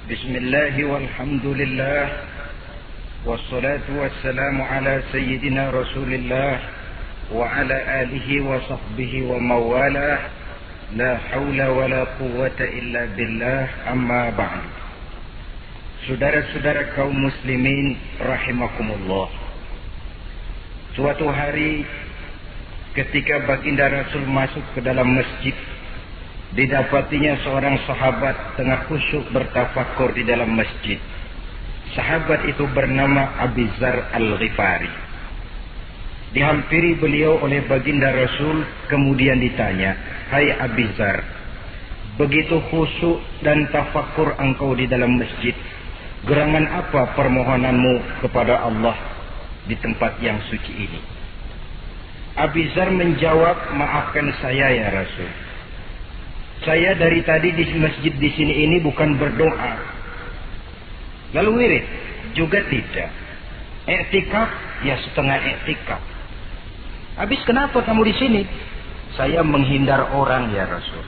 Bismillah walhamdulillah wassalatu wassalamu ala sayyidina Rasulillah wa ala alihi wa sahbihi wa mawalah. La hawla wa la quwwata illa billah, amma ba'd. Saudara-saudara kaum muslimin rahimakumullah. Suatu hari ketika baginda Rasul masuk ke dalam masjid, didapatinya seorang sahabat tengah khusyuk bertafakur di dalam masjid. Sahabat itu bernama Abi Dzar Al-Ghifari. Dihampiri beliau oleh baginda Rasul, kemudian ditanya, "Hai Abi Dzar, begitu khusyuk dan tafakur engkau di dalam masjid, gerangan apa permohonanmu kepada Allah di tempat yang suci ini?" Abi Dzar menjawab, "Maafkan saya ya Rasul. Saya dari tadi di masjid di sini ini bukan berdoa, lalu wirid juga tidak, i'tikaf ya setengah i'tikaf. Habis kenapa kamu di sini?" "Saya menghindar orang ya Rasul."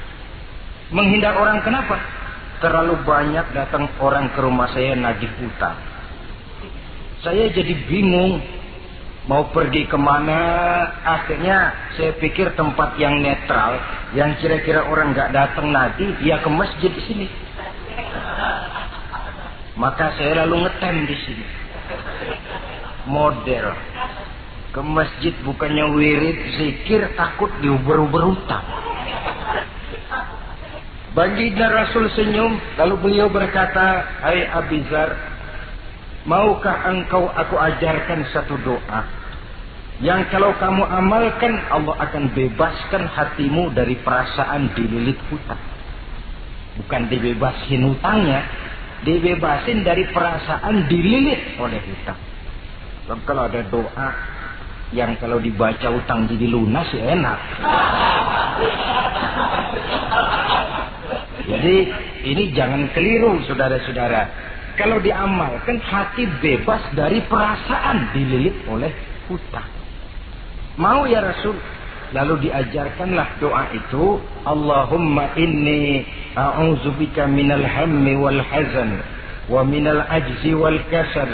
"Menghindar orang kenapa?" "Terlalu banyak datang orang ke rumah saya nagih utang. Saya jadi bingung mau pergi kemana. Akhirnya saya pikir tempat yang netral, yang kira-kira orang nggak datang nagih, ya ke masjid di sini. Maka saya lalu ngetem di sini. Model ke masjid bukannya wirid zikir, takut diuber-uber utang." Baginda Rasul senyum, lalu beliau berkata, "Hai Abi Dzar, maukah engkau aku ajarkan satu doa yang kalau kamu amalkan Allah akan bebaskan hatimu dari perasaan dililit hutang." Bukan dibebasin hutangnya, dibebasin dari perasaan dililit oleh hutang. Kalau ada doa yang kalau dibaca hutang jadi lunas ya enak. Jadi ini jangan keliru saudara-saudara. Kalau diamalkan hati bebas dari perasaan dililit oleh hutang. Mau ya Rasul? Lalu diajarkanlah doa itu, Allahumma inni a'udzubika minal hammi wal hazan wa minal ajzi wal kasal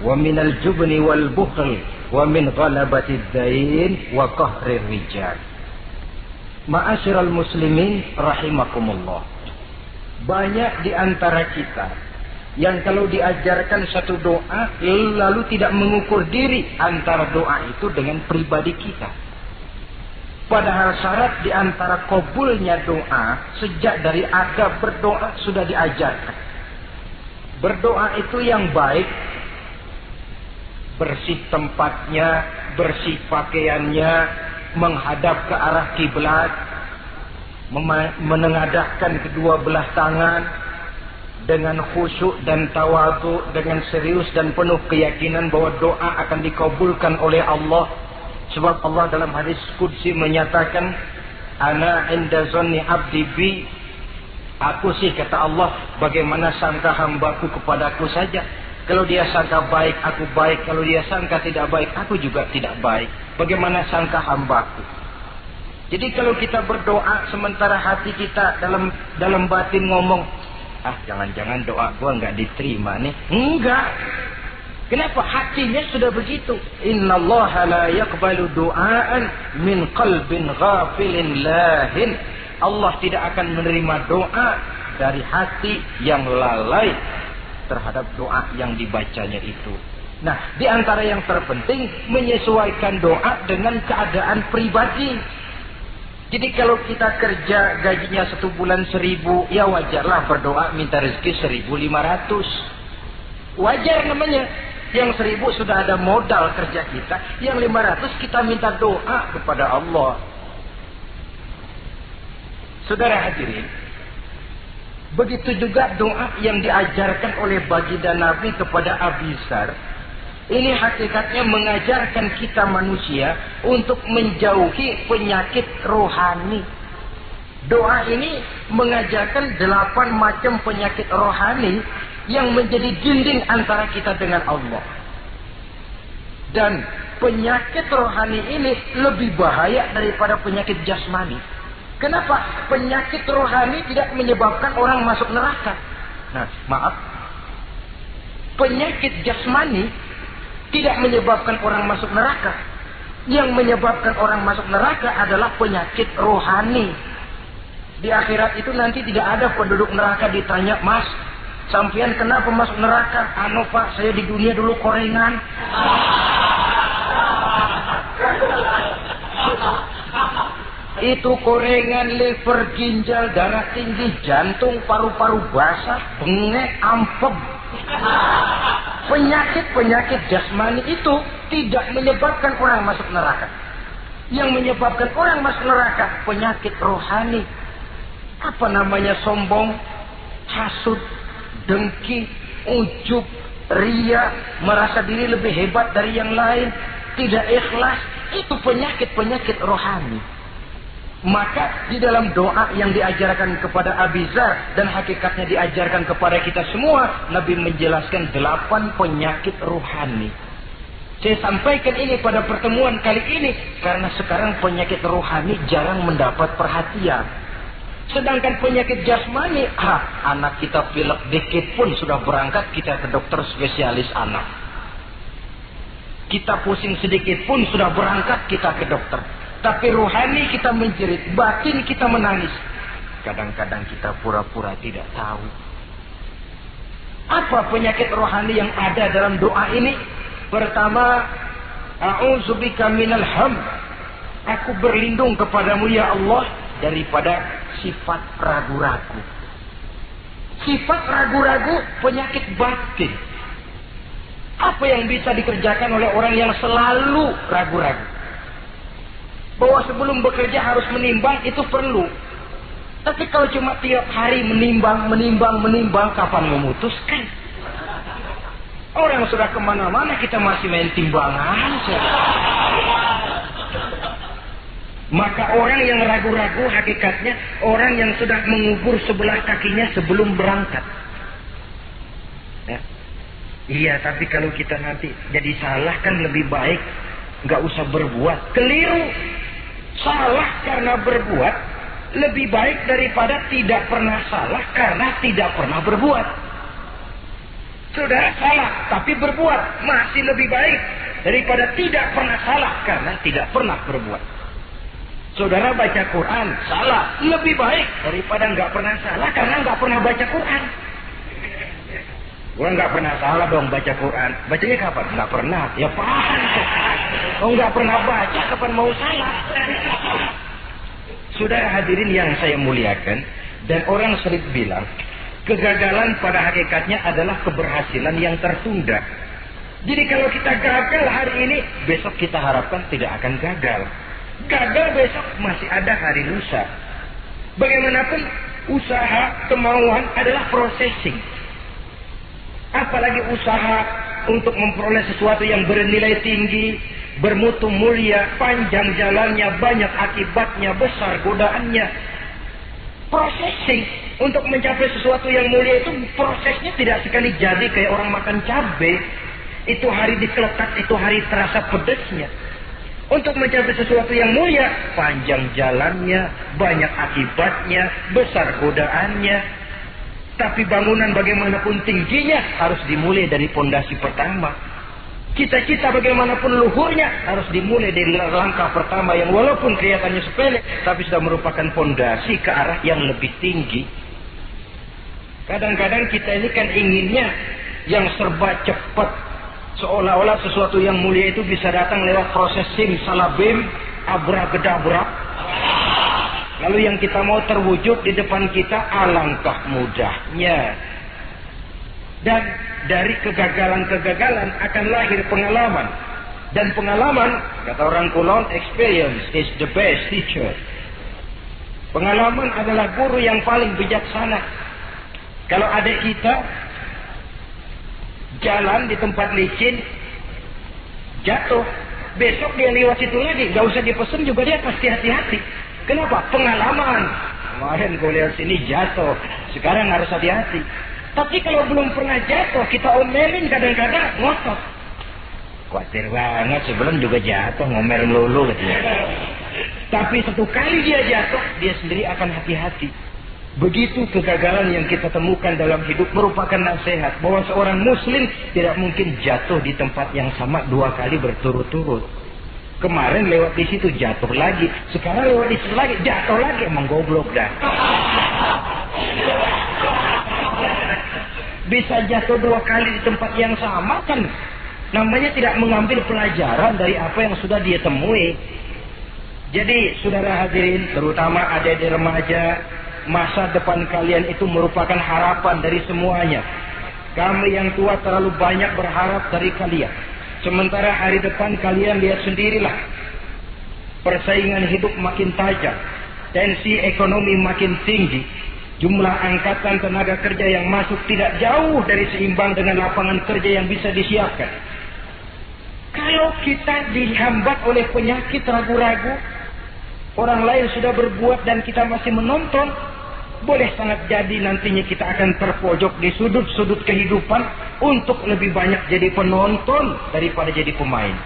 wa minal jubni wal bukhl wa min ghalabatid dain wa qahrir rijal. Ma'asyiral muslimin rahimakumullah. Banyak di antara kita yang kalau diajarkan satu doa lalu tidak mengukur diri antara doa itu dengan pribadi kita. Padahal syarat di antara kabulnya doa sejak dari agak berdoa sudah diajarkan. Berdoa itu yang baik, bersih tempatnya, bersih pakaiannya, menghadap ke arah kiblat, menengadahkan kedua belah tangan, dengan khusyuk dan tawadhu, dengan serius dan penuh keyakinan bahwa doa akan dikabulkan oleh Allah. Sebab Allah dalam hadis qudsi menyatakan, "Ana inda zanni abdi bi." Aku sih, kata Allah, bagaimana sangka hambaku kepadaku saja. Kalau dia sangka baik, aku baik. Kalau dia sangka tidak baik, aku juga tidak baik. Bagaimana sangka hambaku? Jadi kalau kita berdoa sementara hati kita dalam batin ngomong, jangan-jangan doa gua nggak diterima nih. Enggak. Kenapa? Hatinya sudah begitu. Innallaha la yaqbalu du'aan min qalbin ghafilin lahin. Allah tidak akan menerima doa dari hati yang lalai terhadap doa yang dibacanya itu. Nah, di antara yang terpenting menyesuaikan doa dengan keadaan pribadi. Jadi kalau kita kerja gajinya 1 bulan 1.000, ya wajarlah berdoa minta rezeki 1.500. Wajar namanya. Yang 1.000 sudah ada modal kerja kita, yang 500 kita minta doa kepada Allah. Saudara hadirin, begitu juga doa yang diajarkan oleh baginda Nabi kepada Abi Dzar. Ini hakikatnya mengajarkan kita manusia untuk menjauhi penyakit rohani. Doa ini mengajarkan 8 macam penyakit rohani yang menjadi dinding antara kita dengan Allah. Dan penyakit rohani ini lebih bahaya daripada penyakit jasmani. Kenapa? Penyakit rohani tidak menyebabkan orang masuk neraka. Nah, maaf. Penyakit jasmani tidak menyebabkan orang masuk neraka. Yang menyebabkan orang masuk neraka adalah penyakit rohani. Di akhirat itu nanti tidak ada penduduk neraka ditanya, "Mas, sampean kenapa masuk neraka?" "Anu Pak, saya di dunia dulu korengan." Itu korengan, liver, ginjal, darah tinggi, jantung, paru-paru basah, bengek, ampem. Penyakit-penyakit jasmani itu tidak menyebabkan orang masuk neraka. Yang menyebabkan orang masuk neraka penyakit rohani. Apa namanya? Sombong, hasud, dengki, ujub, ria, merasa diri lebih hebat dari yang lain, tidak ikhlas. Itu penyakit-penyakit rohani. Maka di dalam doa yang diajarkan kepada Abi Dzar dan hakikatnya diajarkan kepada kita semua, Nabi menjelaskan 8 penyakit rohani. Saya sampaikan ini pada pertemuan kali ini karena sekarang penyakit rohani jarang mendapat perhatian. Sedangkan penyakit jasmani, anak kita pilek dikit pun sudah berangkat kita ke dokter spesialis anak. Kita pusing sedikit pun sudah berangkat kita ke dokter. Tapi rohani kita menjerit, batin kita menangis. Kadang-kadang kita pura-pura tidak tahu. Apa penyakit rohani yang ada dalam doa ini? Pertama, a'udzubika minal ham. Aku berlindung kepadamu ya Allah daripada sifat ragu-ragu. Sifat ragu-ragu penyakit batin. Apa yang bisa dikerjakan oleh orang yang selalu ragu-ragu? Bahwa sebelum bekerja harus menimbang, itu perlu. Tapi kalau cuma tiap hari menimbang, kapan memutuskan? Orang sudah kemana-mana, kita masih main timbangan. Maka orang yang ragu-ragu hakikatnya orang yang sudah mengubur sebelah kakinya sebelum berangkat. Ya. Iya, tapi kalau kita nanti jadi salah kan lebih baik nggak usah berbuat. Keliru. Salah karena berbuat lebih baik daripada tidak pernah salah karena tidak pernah berbuat. Saudara salah tapi berbuat masih lebih baik daripada tidak pernah salah karena tidak pernah berbuat. Saudara baca Quran salah lebih baik daripada nggak pernah salah karena nggak pernah baca Quran. Gua nggak pernah salah dong baca Quran. Bacanya kapan? Nggak pernah. Ya paham. Oh nggak pernah baca kapan mau salah? Saudara hadirin yang saya muliakan, dan orang sering bilang kegagalan pada hakikatnya adalah keberhasilan yang tertunda. Jadi kalau kita gagal hari ini, besok kita harapkan tidak akan gagal. Gagal besok masih ada hari lusa. Bagaimanapun usaha, kemauan adalah processing. Apalagi usaha untuk memperoleh sesuatu yang bernilai tinggi, bermutu mulia, panjang jalannya, banyak akibatnya, besar godaannya. Processing untuk mencapai sesuatu yang mulia itu prosesnya tidak sekali jadi kayak orang makan cabai. Itu hari dikelekat, itu hari terasa pedesnya. Untuk mencapai sesuatu yang mulia, panjang jalannya, banyak akibatnya, besar godaannya. Tapi bangunan bagaimanapun tingginya harus dimulai dari pondasi pertama. Cita-cita bagaimanapun luhurnya harus dimulai dari langkah pertama yang walaupun kelihatannya sepele, tapi sudah merupakan pondasi ke arah yang lebih tinggi. Kadang-kadang kita ini kan inginnya yang serba cepat. Seolah-olah sesuatu yang mulia itu bisa datang lewat proses simsalabim, abrakadabra. Lalu yang kita mau terwujud di depan kita alangkah mudahnya. Dan dari kegagalan-kegagalan akan lahir pengalaman. Dan pengalaman, kata orang kulon, experience is the best teacher. Pengalaman adalah guru yang paling bijaksana. Kalau adik kita jalan di tempat licin, jatuh, besok dia lewat situ lagi, gak usah dipesen juga dia pasti hati-hati. Kenapa? Pengalaman. Kemarin gue lihat sini jatuh, sekarang harus hati-hati. Tapi kalau belum pernah jatuh, kita omelin kadang-kadang ngotot. Khawatir banget, sebelum juga jatuh, ngomel melulu gitu ya. Tapi satu kali dia jatuh, dia sendiri akan hati-hati. Begitu kegagalan yang kita temukan dalam hidup merupakan nasihat bahwa seorang muslim tidak mungkin jatuh di tempat yang sama 2 kali berturut-turut. Kemarin lewat di situ jatuh lagi, sekarang lewat di situ lagi jatuh lagi, emang goblok dah. Bisa jatuh 2 kali di tempat yang sama kan namanya tidak mengambil pelajaran dari apa yang sudah dia temui. Jadi saudara hadirin, terutama adik-adik remaja, masa depan kalian itu merupakan harapan dari semuanya. Kami yang tua terlalu banyak berharap dari kalian. Sementara hari depan kalian lihat sendirilah. Persaingan hidup makin tajam, tensi ekonomi makin tinggi, jumlah angkatan tenaga kerja yang masuk tidak jauh dari seimbang dengan lapangan kerja yang bisa disiapkan. Kalau kita dihambat oleh penyakit ragu-ragu, orang lain sudah berbuat dan kita masih menonton, boleh sangat jadi nantinya kita akan terpojok di sudut-sudut kehidupan untuk lebih banyak jadi penonton daripada jadi pemain.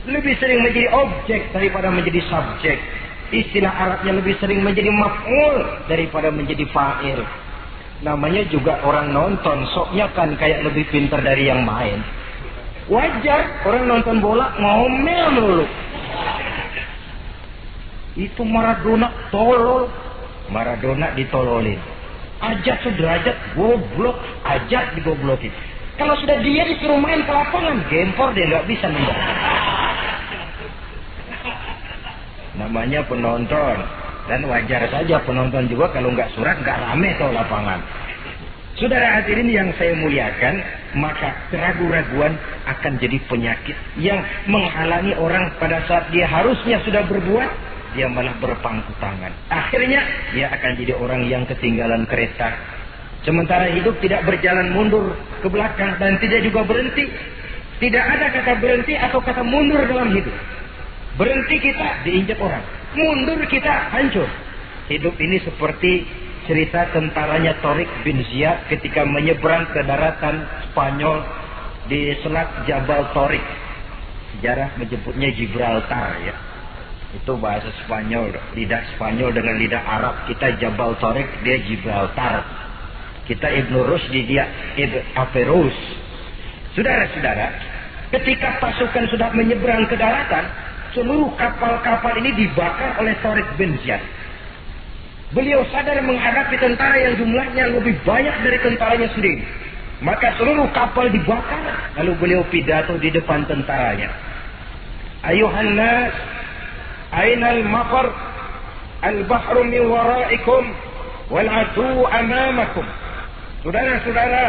Lebih sering menjadi objek daripada menjadi subjek. Istilah Arabnya lebih sering menjadi maf'ul daripada menjadi fa'il. Namanya juga orang nonton, soknya kan kayak lebih pintar dari yang main. Wajar orang nonton bola ngomel melulu. Itu Maradona tolol. Maradona ditololin. Ajat sederajat goblok, ajat digoblokin. Kalau sudah dia disuruh main ke lapangan, gempor dia nggak bisa nembak. Namanya penonton, dan wajar saja penonton juga kalau nggak surat nggak rame tuh lapangan. Saudara hadirin yang saya muliakan, maka keraguan-raguan akan jadi penyakit yang menghalangi orang pada saat dia harusnya sudah berbuat, dia malah berpangku tangan. Akhirnya dia akan jadi orang yang ketinggalan kereta. Sementara hidup tidak berjalan mundur ke belakang dan tidak juga berhenti. Tidak ada kata berhenti atau kata mundur dalam hidup. Berhenti kita diinjak orang, mundur kita hancur. Hidup ini seperti cerita tentaranya Tariq bin Ziyad ketika menyeberang ke daratan Spanyol di Selat Jabal Tariq. Sejarah menyebutnya Gibraltar ya. Itu bahasa Spanyol, lidah Spanyol dengan lidah Arab. Kita Jabal Tariq, dia Gibraltar. Kita Ibn Rusdi, dia Ibn Averus. Saudara-saudara, ketika pasukan sudah menyeberang ke daratan, seluruh kapal-kapal ini dibakar oleh Tariq bin Ziyad. Beliau sadar menghadapi tentara yang jumlahnya lebih banyak dari tentaranya sendiri. Maka seluruh kapal dibakar. Lalu beliau pidato di depan tentaranya. Ayuhan nas, ainal mafar, al-bahru min waraikum, wal adu amamakum. Saudara-saudara,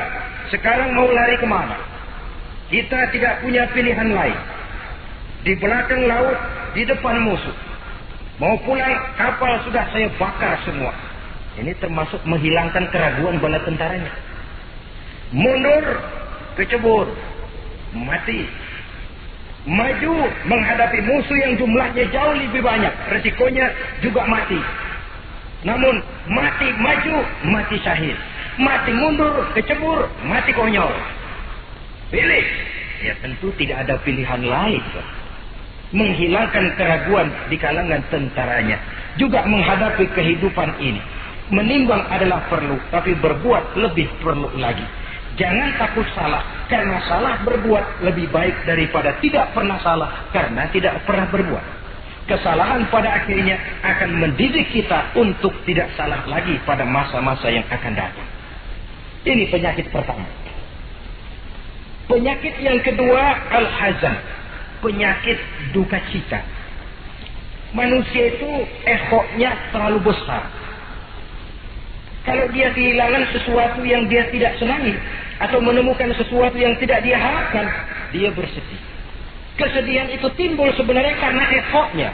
sekarang mau lari kemana? Kita tidak punya pilihan lain. Di belakang laut, di depan musuh. Mau pulang, kapal sudah saya bakar semua. Ini termasuk menghilangkan keraguan bala tentaranya. Mundur, kecebur, mati. Maju menghadapi musuh yang jumlahnya jauh lebih banyak, resikonya juga mati. Namun mati maju, mati syahid. Mati mundur, kecebur, mati konyol. Pilih. Ya tentu tidak ada pilihan lain. Menghilangkan keraguan di kalangan tentaranya. Juga menghadapi kehidupan ini. Menimbang adalah perlu, tapi berbuat lebih perlu lagi. Jangan takut salah, karena salah berbuat lebih baik daripada tidak pernah salah, karena tidak pernah berbuat. Kesalahan pada akhirnya akan mendidik kita untuk tidak salah lagi pada masa-masa yang akan datang. Ini penyakit pertama. Penyakit yang kedua, al-hazan. Penyakit duka cita. Manusia itu ehoknya terlalu besar. Kalau dia kehilangan sesuatu yang dia tidak senangi, atau menemukan sesuatu yang tidak dia harapkan, dia bersedih. Kesedihan itu timbul sebenarnya karena ehoknya.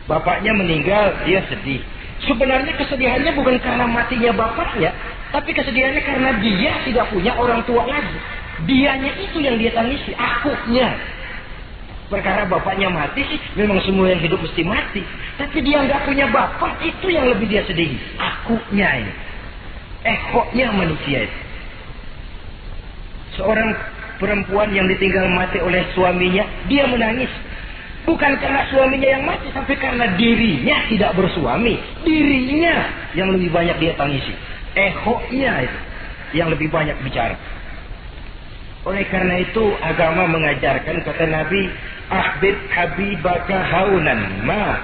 Bapaknya meninggal, dia sedih. Sebenarnya kesedihannya bukan karena matinya bapaknya, tapi kesedihannya karena dia tidak punya orang tua lagi. Dianya itu yang dia tangisi, akunya. Perkara bapaknya mati sih, memang semua yang hidup mesti mati. Tapi dia nggak punya bapak, itu yang lebih dia sedih. Akunya ini. Ehoknya manusia itu. Seorang perempuan yang ditinggal mati oleh suaminya, dia menangis. Bukan karena suaminya yang mati, tapi karena dirinya tidak bersuami. Dirinya yang lebih banyak dia tangisi. Ehonya itu yang lebih banyak bicara. Oleh karena itu agama mengajarkan, kata Nabi, ahbib habibaka haunan ma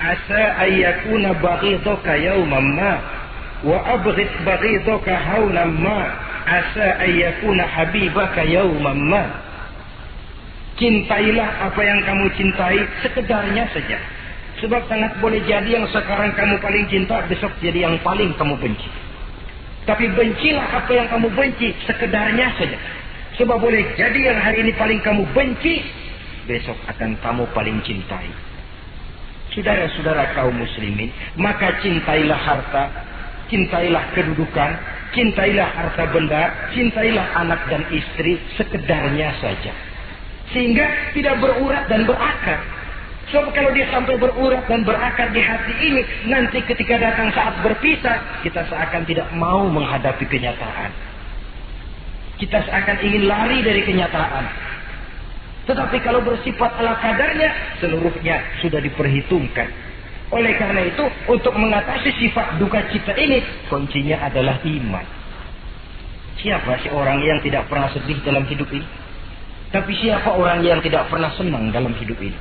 asa ayyakuna baghidaka yawman ma wa abghid baghidaka haunan ma asa ayyakuna habibaka yawman ma. Cintailah apa yang kamu cintai sekedarnya saja. Sebab sangat boleh jadi yang sekarang kamu paling cinta, besok jadi yang paling kamu benci. Tapi bencilah apa yang kamu benci sekedarnya saja. Sebab boleh jadi yang hari ini paling kamu benci, besok akan kamu paling cintai. Saudara-saudara kaum muslimin, maka cintailah harta, cintailah kedudukan, cintailah harta benda, cintailah anak dan istri sekedarnya saja. Sehingga tidak berurat dan berakar. Sebab kalau dia sampai berurat dan berakar di hati ini, nanti ketika datang saat berpisah, kita seakan tidak mau menghadapi kenyataan. Kita seakan ingin lari dari kenyataan. Tetapi kalau bersifat ala kadarnya, seluruhnya sudah diperhitungkan. Oleh karena itu, untuk mengatasi sifat duka cita ini, kuncinya adalah iman. Siapa sih orang yang tidak pernah sedih dalam hidup ini? Tapi siapa orang yang tidak pernah senang dalam hidup ini?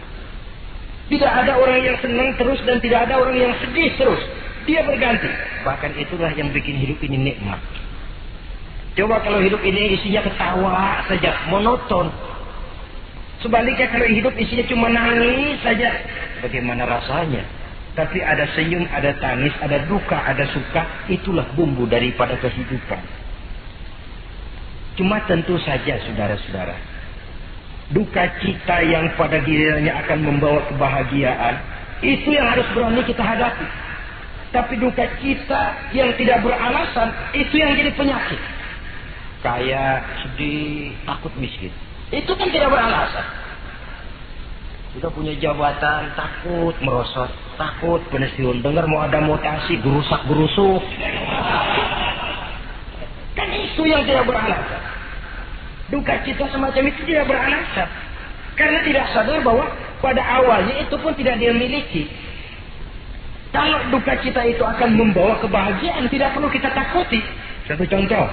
Tidak ada orang yang senang terus dan tidak ada orang yang sedih terus. Dia berganti. Bahkan itulah yang bikin hidup ini nikmat. Coba kalau hidup ini isinya ketawa saja, monoton. Sebaliknya kalau hidup isinya cuma nangis saja, bagaimana rasanya? Tapi ada senyum, ada tangis, ada duka, ada suka. Itulah bumbu daripada kehidupan. Cuma tentu saja saudara-saudara, duka cita yang pada gilirannya akan membawa kebahagiaan, itu yang harus berani kita hadapi. Tapi duka cita yang tidak beralasan, itu yang jadi penyakit. Kaya, sedih, takut miskin. Itu kan tidak beralasan. Kita punya jabatan, takut merosot, takut pensiun. Dengar mau ada mutasi, gerusak-gerusuk. Kan itu yang tidak beralasan. Duka cita semacam itu tidak beralasan. Karena tidak sadar bahwa pada awalnya itu pun tidak dia miliki. Kalau duka cita itu akan membawa kebahagiaan, tidak perlu kita takuti. Satu contoh.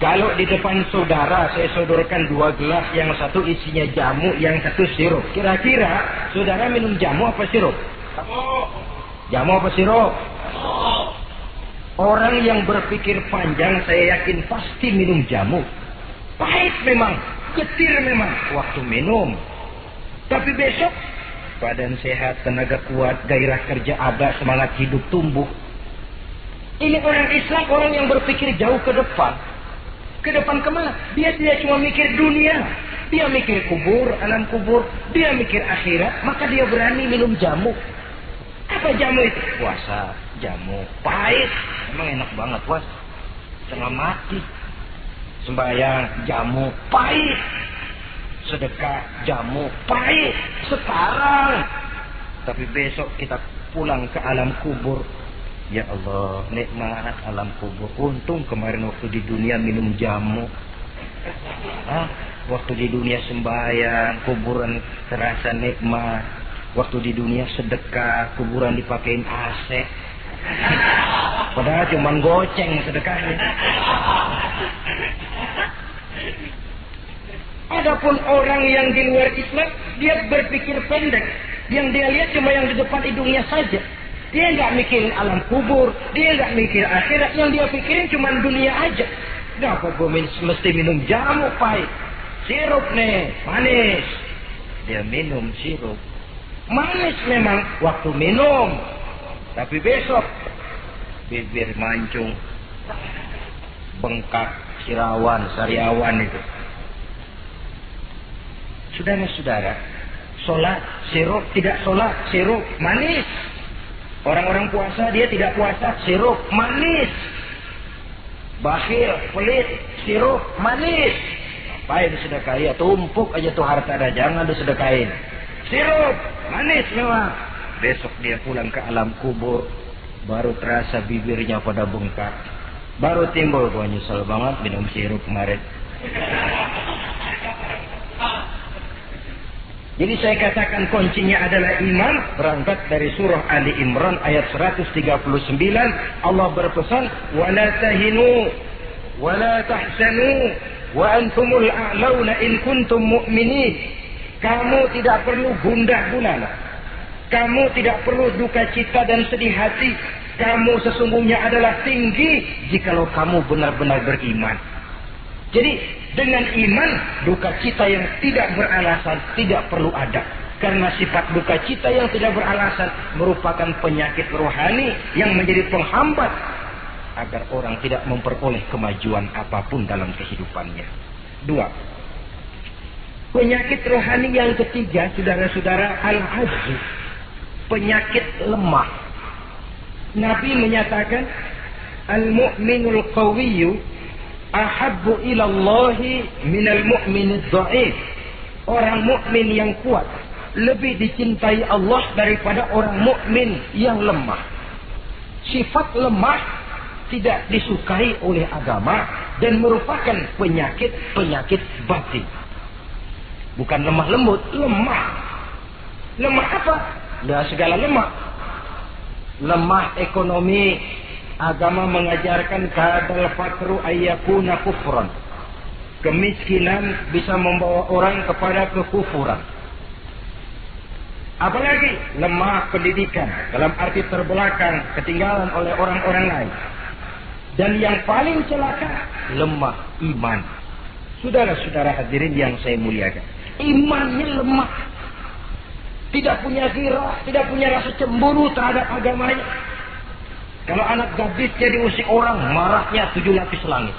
Kalau di depan saudara saya sodorkan 2 gelas, yang satu isinya jamu, yang satu sirup. Kira-kira saudara minum jamu apa sirup? Jamu apa sirup? Orang yang berpikir panjang saya yakin pasti minum jamu. Pahit memang, getir memang waktu minum. Tapi besok badan sehat, tenaga kuat, gairah kerja ada, semangat hidup tumbuh. Ini orang Islam, orang yang berpikir jauh ke depan. Ke depan kemana? Dia tidak cuma mikir dunia. Dia mikir kubur, alam kubur. Dia mikir akhirat, maka dia berani minum jamu. Apa jamu itu? Puasa, jamu. Pahit. Emang enak banget puasa. Setengah mati. Sembahyang, jamu. Pahit. Sedekah, jamu. Pahit. Sekarang. Tapi besok kita pulang ke alam kubur. Ya Allah, nikmat alam kubur. Untung kemarin waktu di dunia minum jamu. Waktu di dunia sembahyang, kuburan terasa nikmat. Waktu di dunia sedekah, kuburan dipakein AC. Padahal cuma goceng sedekahnya. Adapun orang yang di luar Islam, dia berpikir pendek. Yang dia lihat cuma yang di depan hidungnya saja. Dia nggak mikirin alam kubur, dia nggak mikir akhirat. Yang dia pikirin cuma dunia aja. Kenapa gue mesti minum jamu pahit? Sirup nih, manis. Dia minum sirup. Manis memang waktu minum. Tapi besok bibir mancung, bengkak, sariawan itu. Saudara-saudara, sholat, sirup, tidak sholat, sirup, manis. Orang-orang puasa, dia tidak puasa, sirup, manis. Bakhil, pelit, sirup, manis. Apain disedekahi? Tumpuk aja tuh harta dah, jangan disedekahin. Sirup, manis memang. Besok dia pulang ke alam kubur, baru terasa bibirnya pada bengkak. Baru timbul, gua nyesel banget minum sirup kemarin. Jadi saya katakan kuncinya adalah iman. Berangkat dari surah Ali Imran ayat 139. Allah berpesan, وَلَا تَهِنُوا وَلَا تَحْزَنُوا وَأَنْتُمُ الْأَعْلَوْنَ إِنْ كُنْتُمْ مُؤْمِنِينَ. Kamu tidak perlu gundah gulana. Kamu tidak perlu duka cita dan sedih hati. Kamu sesungguhnya adalah tinggi jikalau kamu benar-benar beriman. Jadi dengan iman, duka cita yang tidak beralasan tidak perlu ada. Karena sifat duka cita yang tidak beralasan merupakan penyakit rohani yang menjadi penghambat agar orang tidak memperoleh kemajuan apapun dalam kehidupannya. 2. Penyakit rohani yang ketiga, saudara-saudara, al-ajzu. Penyakit lemah. Nabi menyatakan, al-mu'minul qawiyyu ahabbu ilallahi minal mu'minid dha'if. Orang mukmin yang kuat lebih dicintai Allah daripada orang mukmin yang lemah. Sifat lemah tidak disukai oleh agama dan merupakan penyakit batin. Bukan lemah lembut, lemah. Lemah apa? Ya segala lemah. Lemah ekonomi. Agama mengajarkan kadal fakru ayyakuna kufran. Kemiskinan bisa membawa orang kepada kekufuran. Apalagi lemah pendidikan, dalam arti terbelakang, ketinggalan oleh orang-orang lain. Dan yang paling celaka, lemah iman. Saudara-saudara hadirin yang saya muliakan, imannya lemah. Tidak punya ghirah, tidak punya rasa cemburu terhadap agamanya. Kalau anak gadisnya diusik orang, marahnya 7 lapis langit.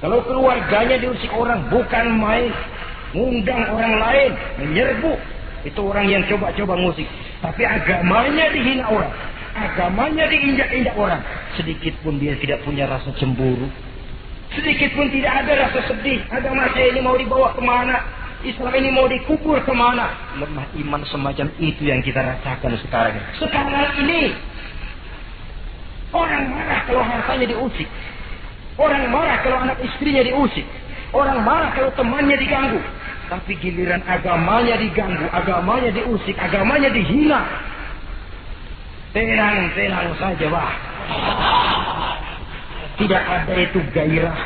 Kalau keluarganya diusik orang, bukan main, ngundang orang lain, menyerbu. Itu orang yang coba-coba ngusik. Tapi agamanya dihina orang, agamanya diinjak-injak orang. Sedikit pun dia tidak punya rasa cemburu, sedikit pun tidak ada rasa sedih. Agama saya ini mau dibawa kemana? Islam ini mau dikubur kemana? Lemah iman semacam itu yang kita rasakan sekarang. Sekarang ini orang marah kalau hartanya diusik. Orang marah kalau anak istrinya diusik. Orang marah kalau temannya diganggu. Tapi giliran agamanya diganggu, agamanya diusik, agamanya dihina. Tenang-tenang saja, Pak. Tidak ada itu gairah.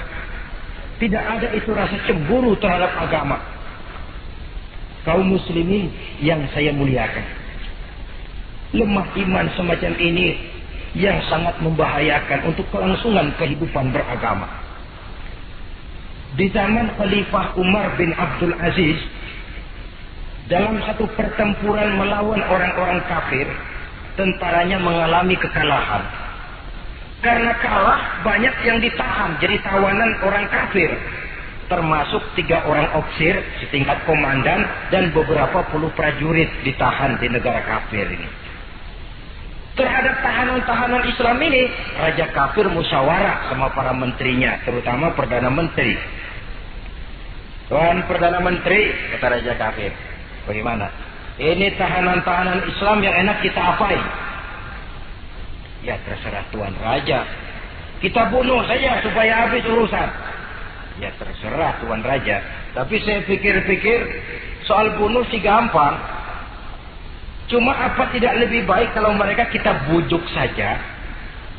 Tidak ada itu rasa cemburu terhadap agama. Kaum muslimin yang saya muliakan, lemah iman semacam ini yang sangat membahayakan untuk kelangsungan kehidupan beragama. Di zaman Khalifah Umar bin Abdul Aziz, dalam satu pertempuran melawan orang-orang kafir, tentaranya mengalami kekalahan. Karena kalah, banyak yang ditahan jadi tawanan orang kafir, termasuk 3 orang ofisir setingkat komandan dan beberapa puluh prajurit ditahan di negara kafir ini. Terhadap tahanan-tahanan Islam ini, Raja kafir musyawarah sama para menterinya, terutama Perdana Menteri. Tuan Perdana Menteri, kata Raja kafir, bagaimana? Ini tahanan-tahanan Islam yang enak kita apain? Ya terserah Tuan Raja. Kita bunuh saja supaya habis urusan. Ya terserah Tuan Raja. Tapi saya pikir-pikir, soal bunuh sih gampang. Cuma apa tidak lebih baik kalau mereka kita bujuk saja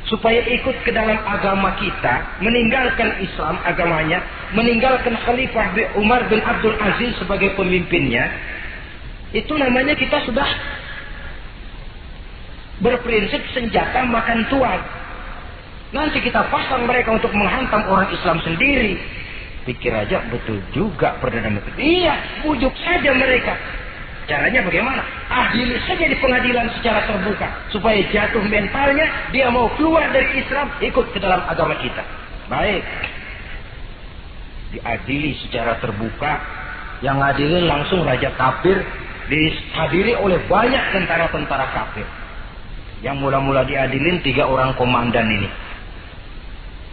supaya ikut ke dalam agama kita, meninggalkan Islam agamanya, meninggalkan Khalifah Umar bin Abdul Aziz sebagai pemimpinnya. Itu namanya kita sudah berprinsip senjata makan tuan. Nanti kita pasang mereka untuk menghantam orang Islam sendiri. Pikir aja, betul juga Perdana Menteri. Iya, bujuk saja mereka. Caranya bagaimana? Adili saja di pengadilan secara terbuka, supaya jatuh mentalnya, dia mau keluar dari Islam, ikut ke dalam agama kita. Baik, diadili secara terbuka. Yang adilin langsung Raja kafir, dihadiri oleh banyak tentara-tentara kafir. Yang mula-mula diadilin 3 orang komandan ini.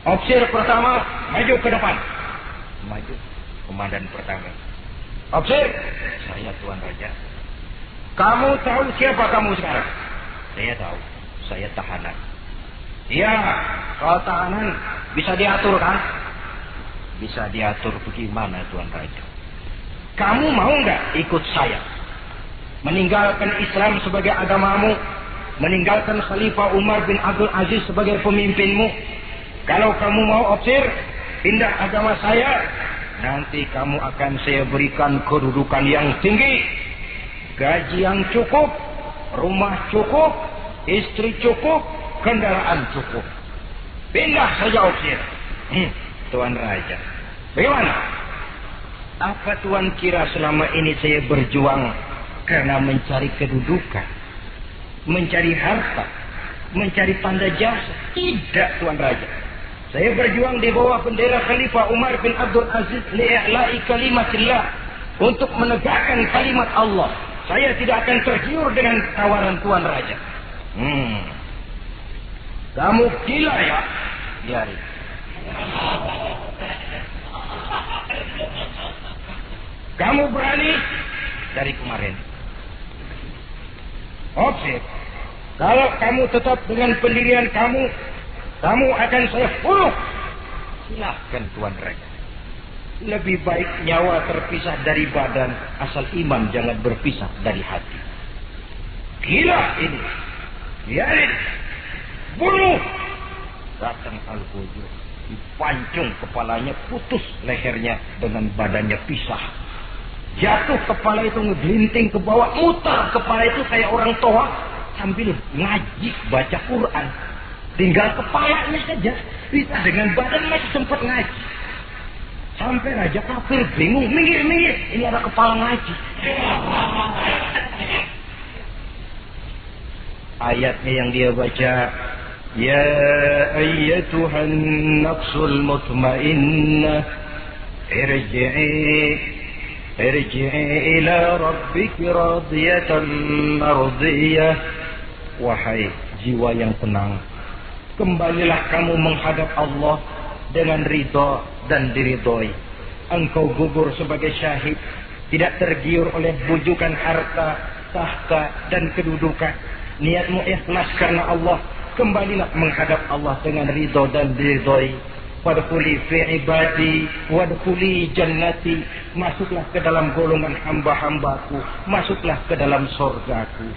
Ofisir pertama maju ke depan. Maju, komandan pertama. Ofisir, saya Tuan Raja. Kamu tahu siapa kamu sekarang? Saya tahu, saya tahanan. Iya, kalau tahanan bisa diatur kan? Bisa diatur bagaimana Tuan Raja? Kamu mau nggak ikut saya? Meninggalkan Islam sebagai agamamu, meninggalkan Khalifah Umar bin Abdul Aziz sebagai pemimpinmu. Kalau kamu mau opsir, pindah agama saya, nanti kamu akan saya berikan kedudukan yang tinggi, gaji yang cukup, rumah cukup, istri cukup, kendaraan cukup. Pindah saja opsir. Tuan Raja, bagaimana? Apa Tuan kira selama ini saya berjuang karena mencari kedudukan, mencari harta, mencari tanda jasa? Tidak, Tuan Raja. Saya berjuang di bawah bendera Khalifah Umar bin Abdul Aziz li'i'la'i kalimatillah, untuk menegakkan kalimat Allah. Saya tidak akan tergiur dengan tawaran Tuan Raja. Kamu gila ya? Biarin. Kamu berani dari kemarin. Oke. Kalau kamu tetap dengan pendirian kamu, kamu akan saya bunuh. Silahkan Tuan Raja. Lebih baik nyawa terpisah dari badan, asal iman jangan berpisah dari hati. Gila ini. Biarin. Bunuh. Datang Al-Gojo, dipancung kepalanya, putus lehernya dengan badannya pisah. Jatuh kepala itu ngegelinting ke bawah, mutar kepala itu kayak orang toa sambil ngaji baca Quran. Tinggal kepalanya saja, bisa dengan badan masih sempat ngaji. Sampai Raja Kafir bingung, minggir, ini ada kepala ngaji. Ayatnya yang dia baca, ya ayyatuhan nafsul mutmainnah, irji'i ila rabbiki radiyatan mardiyah. Wahai jiwa yang tenang, kembalilah kamu menghadap Allah dengan ridha dan diridhoi. Engkau gugur sebagai syahid, tidak tergiur oleh bujukan harta, tahta dan kedudukan. Niatmu ikhlas karena Allah, kembalilah menghadap Allah dengan ridha dan diridhoi. Wadkhuli fi ibadi wadkhuli jannati, masuklah ke dalam golongan hamba-hambaku, masuklah ke dalam surgaku.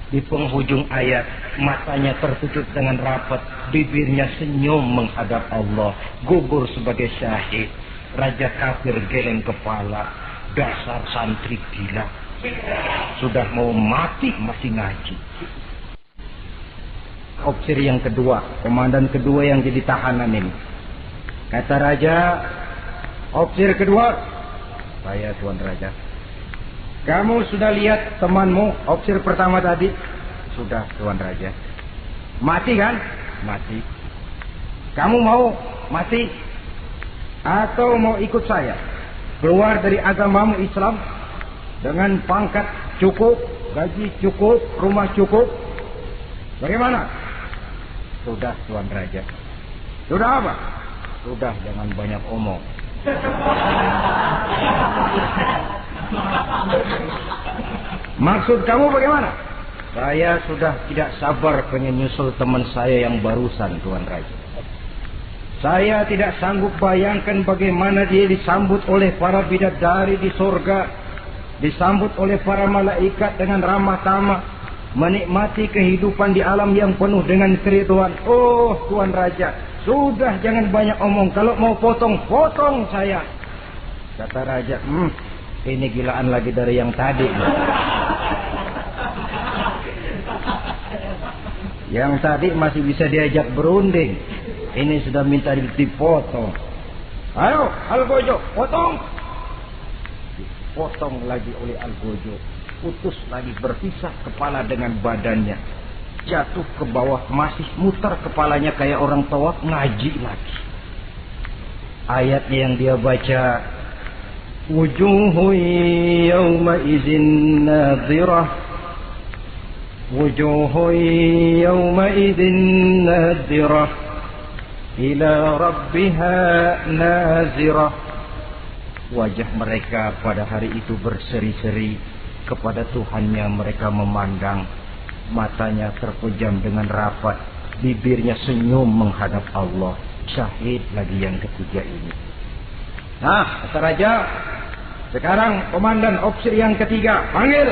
Di penghujung ayat, matanya tertutup dengan rapat, bibirnya senyum menghadap Allah, gugur sebagai syahid. Raja Kafir geleng kepala, dasar santri gila, sudah mau mati masih ngaji. Opsir yang kedua, komandan kedua yang jadi tahanan ini, kata Raja, opsir kedua, saya Tuan Raja. Kamu sudah lihat temanmu opsir pertama tadi? Sudah Tuan Raja. Mati kan? Mati. Kamu mau mati? Atau mau ikut saya keluar dari agamamu Islam dengan pangkat cukup, gaji cukup, rumah cukup? Bagaimana? Sudah Tuan Raja. Sudah apa? Sudah, jangan banyak omong. Maksud kamu bagaimana? Saya sudah tidak sabar pengen nyusul teman saya yang barusan, Tuan Raja. Saya tidak sanggup bayangkan bagaimana dia disambut oleh para bidadari di surga, disambut oleh para malaikat dengan ramah tamah, menikmati kehidupan di alam yang penuh dengan keridhaan. Oh Tuan Raja, sudah jangan banyak omong. Kalau mau potong saya. Kata Raja, ini gilaan lagi dari yang tadi. Yang tadi masih bisa diajak berunding, ini sudah minta dipotong. Ayo Al-Gojo, potong. Dipotong lagi oleh Al-Gojo, putus lagi, berpisah kepala dengan badannya, jatuh ke bawah, masih muter kepalanya kayak orang tawaf, ngaji lagi. Ayatnya yang dia baca, wujuhu yawma izin nadhirah, wujuhu yawma izin nadhirah, ila rabbiha nazirah. Wajah mereka pada hari itu berseri-seri, kepada Tuhannya mereka memandang, matanya terpejam dengan rapat, bibirnya senyum menghadap Allah. Syahid lagi yang ketiga ini. Nah, kata Raja, Sekarang komandan opsir yang ketiga, panggil.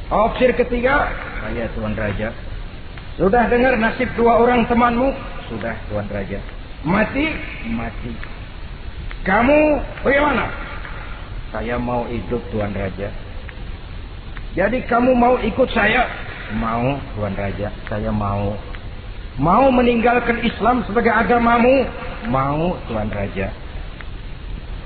Opsir ketiga, saya Tuan Raja. Sudah dengar nasib dua orang temanmu? Sudah Tuan Raja. Mati? Mati. Kamu bagaimana? Saya mau hidup Tuan Raja. Jadi kamu mau ikut saya? Mau Tuan Raja, saya mau. Mau meninggalkan Islam sebagai agamamu? Mau Tuan Raja.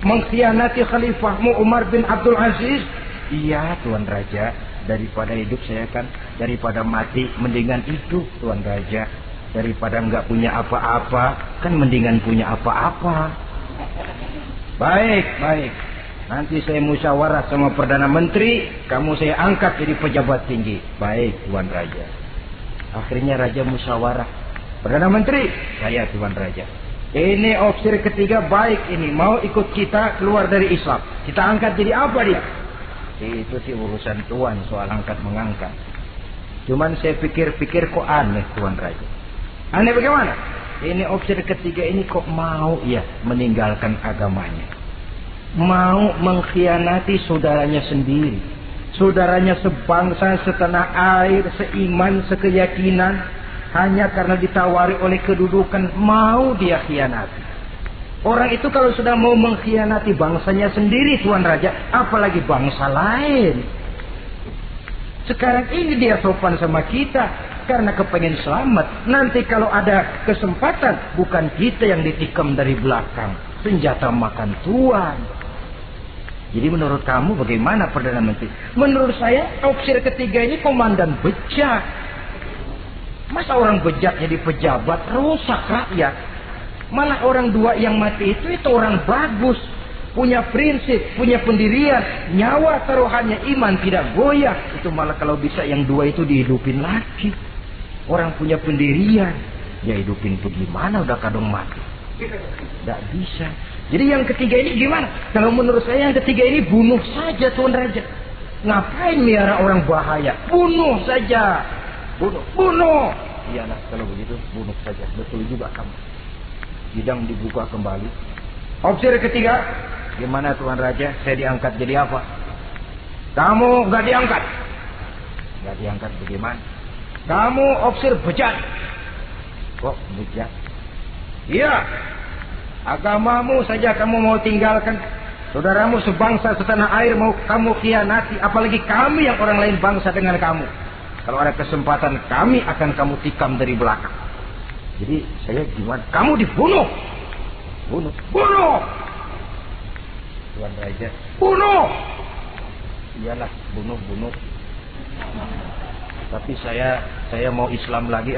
Mengkhianati khalifahmu Umar bin Abdul Aziz? Iya Tuan Raja. Daripada hidup saya kan, daripada mati mendingan hidup Tuan Raja. Daripada nggak punya apa-apa kan mendingan punya apa-apa. Baik, baik. Nanti saya musyawarah sama Perdana Menteri, kamu saya angkat jadi pejabat tinggi. Baik Tuan Raja. Akhirnya Raja musyawarah. Perdana Menteri, saya Tuan Raja. Ini opsir ketiga baik ini, mau ikut kita keluar dari Islam. Kita angkat jadi apa dia? Itu sih urusan Tuan soal angkat mengangkat. Cuman saya pikir-pikir kok aneh Tuan Raja. Aneh bagaimana? Ini opsir ketiga ini kok mau ya meninggalkan agamanya. Mau mengkhianati saudaranya sendiri. Saudaranya sebangsa, setanah air, seiman, sekeyakinan. Hanya karena ditawari oleh kedudukan, mau dia khianati. Orang itu kalau sudah mau mengkhianati bangsanya sendiri Tuan Raja, apalagi bangsa lain. Sekarang ini dia sopan sama kita karena kepengen selamat. Nanti kalau ada kesempatan, bukan kita yang ditikam dari belakang. Senjata makan Tuan. Jadi menurut kamu bagaimana Perdana Menteri? Menurut saya opsir ketiga ini komandan bejat. Masa orang bejat jadi pejabat, rusak rakyat. Malah orang dua yang mati itu orang bagus. Punya prinsip, punya pendirian. Nyawa taruhannya iman tidak goyah. Itu malah kalau bisa yang dua itu dihidupin lagi. Orang punya pendirian. Ya hidupin itu gimana udah kadung mati. Tidak bisa. Jadi yang ketiga ini gimana? Kalau menurut saya yang ketiga ini bunuh saja Tuan Raja. Ngapain miara orang bahaya? Bunuh saja. Bunuh. Iyalah kalau begitu bunuh saja. Betul juga kamu. Bidang dibuka kembali. Opsir ketiga, gimana Tuan Raja? Saya diangkat jadi apa? Kamu nggak diangkat. Nggak diangkat bagaimana? Kamu opsir bejat. Kok bejat? Iya. Agamamu saja kamu mau tinggalkan. Saudaramu sebangsa setanah air mau kamu khianati. Apalagi kami yang orang lain bangsa dengan kamu. Kalau ada kesempatan kami akan kamu tikam dari belakang. Jadi saya gimana? Kamu dibunuh. Bunuh. Tuan Raja. Bunuh. Iyalah bunuh. Tapi saya mau Islam lagi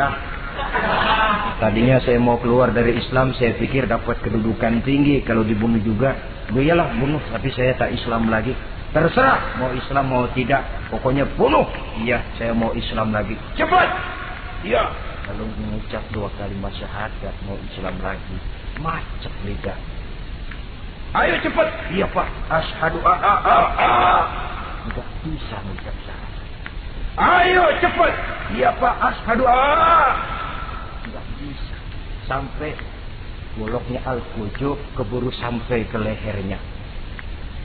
Tadinya saya mau keluar dari Islam, saya pikir dapat kedudukan tinggi. Kalau dibunuh juga, iyalah bunuh. Tapi saya tak Islam lagi. Terserah mau Islam mau tidak, pokoknya bunuh. Iya, saya mau Islam lagi. Cepat. Iya. Lalu mengucap 2 kalimat syahadat mau Islam lagi. Macet lidah. Ayo cepat. Iya Pak. Asyhadu Tidak bisa mengucap syahadat. Ayo cepat. Iya Pak. Asyhadu Tidak bisa. Sampai goloknya al-kujub keburu sampai ke lehernya.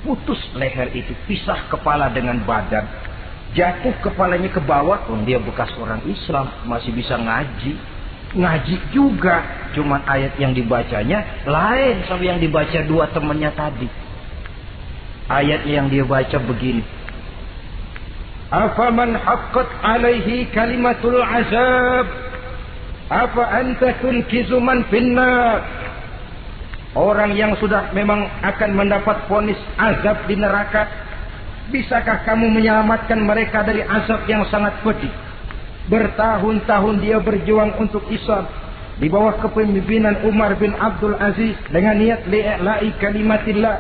Putus leher itu, pisah kepala dengan badan, jatuh kepalanya ke bawah. Dia bekas orang Islam, masih bisa ngaji juga, cuman ayat yang dibacanya lain sama yang dibaca 2 temannya tadi. Ayat yang dia baca begini, afaman haqqat alaihi kalimatul azab afa anta tunkizu man finnar. Orang yang sudah memang akan mendapat vonis azab di neraka, bisakah kamu menyelamatkan mereka dari azab yang sangat pedih? Bertahun-tahun dia berjuang untuk Islam di bawah kepemimpinan Umar bin Abdul Aziz dengan niat li'la'i kalimatillah.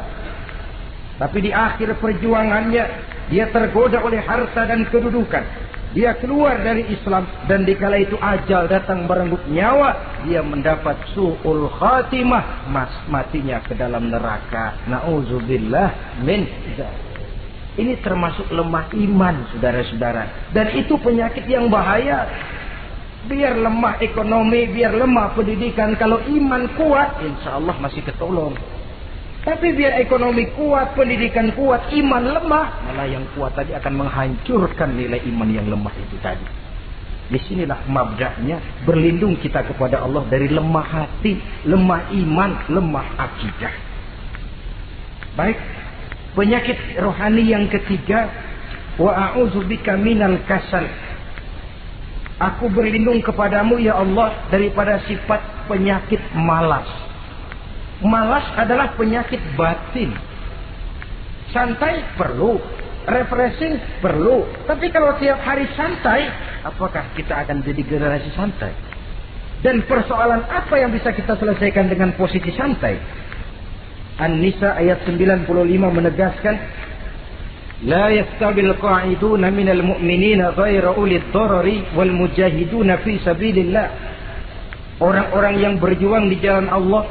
Tapi di akhir perjuangannya dia tergoda oleh harta dan kedudukan. Dia keluar dari Islam dan dikala itu ajal datang merenggut nyawa, dia mendapat su'ul khatimah, matinya ke dalam neraka. Nauzubillah min dzalik. Ini termasuk lemah iman, saudara-saudara, dan itu penyakit yang bahaya. Biar lemah ekonomi, biar lemah pendidikan, kalau iman kuat, insya Allah masih ketolong. Tapi biar ekonomi kuat, pendidikan kuat, iman lemah, malah yang kuat tadi akan menghancurkan nilai iman yang lemah itu tadi. Disinilah mabda'nya, berlindung kita kepada Allah dari lemah hati, lemah iman, lemah akidah. Baik, penyakit rohani yang ketiga, wa a'udzubika minal kasal. Aku berlindung kepadamu ya Allah daripada sifat penyakit malas. Malas adalah penyakit batin. Santai perlu, refreshing perlu. Tapi kalau tiap hari santai, apakah kita akan jadi generasi santai? Dan persoalan apa yang bisa kita selesaikan dengan posisi santai? An-Nisa ayat 95 menegaskan, La yastabil qa'iduna minal mu'minina ghaira ulid darari wal mujahiduna fi sabilillah. Orang-orang yang berjuang di jalan Allah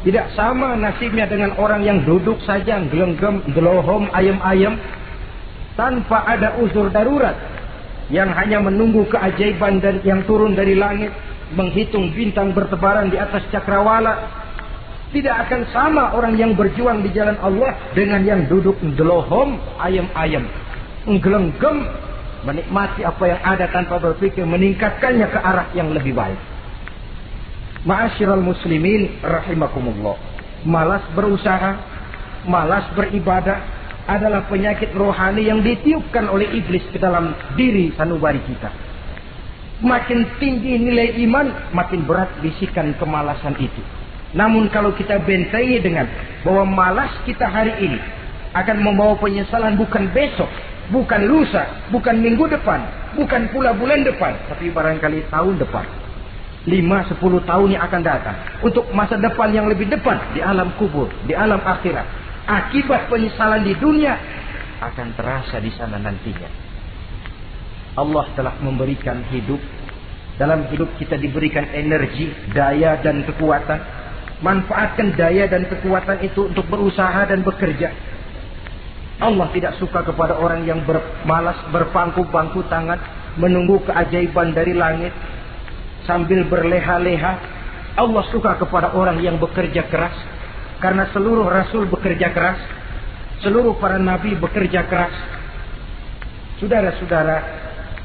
tidak sama nasibnya dengan orang yang duduk saja gelenggam, gelohom, ayam-ayam tanpa ada uzur darurat, yang hanya menunggu keajaiban dan yang turun dari langit, menghitung bintang bertebaran di atas cakrawala. Tidak akan sama orang yang berjuang di jalan Allah dengan yang duduk gelohom, ayam-ayam, gelenggam, menikmati apa yang ada tanpa berpikir meningkatkannya ke arah yang lebih baik. Ma'asyiral muslimin rahimakumullah. Malas berusaha, malas beribadah adalah penyakit rohani yang ditiupkan oleh iblis ke dalam diri sanubari kita. Makin tinggi nilai iman, makin berat bisikan kemalasan itu. Namun kalau kita bentengi dengan bahwa malas kita hari ini akan membawa penyesalan bukan besok, bukan lusa, bukan minggu depan, bukan pula bulan depan, tapi barangkali tahun depan, 5-10 tahun yang akan datang, untuk masa depan yang lebih depan di alam kubur, di alam akhirat. Akibat penyesalan di dunia akan terasa di sana nantinya. Allah telah memberikan hidup. Dalam hidup kita diberikan energi, daya dan kekuatan. Manfaatkan daya dan kekuatan itu untuk berusaha dan bekerja. Allah tidak suka kepada orang yang bermalas, berpangku-pangku tangan, menunggu keajaiban dari langit sambil berleha-leha. Allah suka kepada orang yang bekerja keras. Karena seluruh rasul bekerja keras, seluruh para nabi bekerja keras. Saudara-saudara,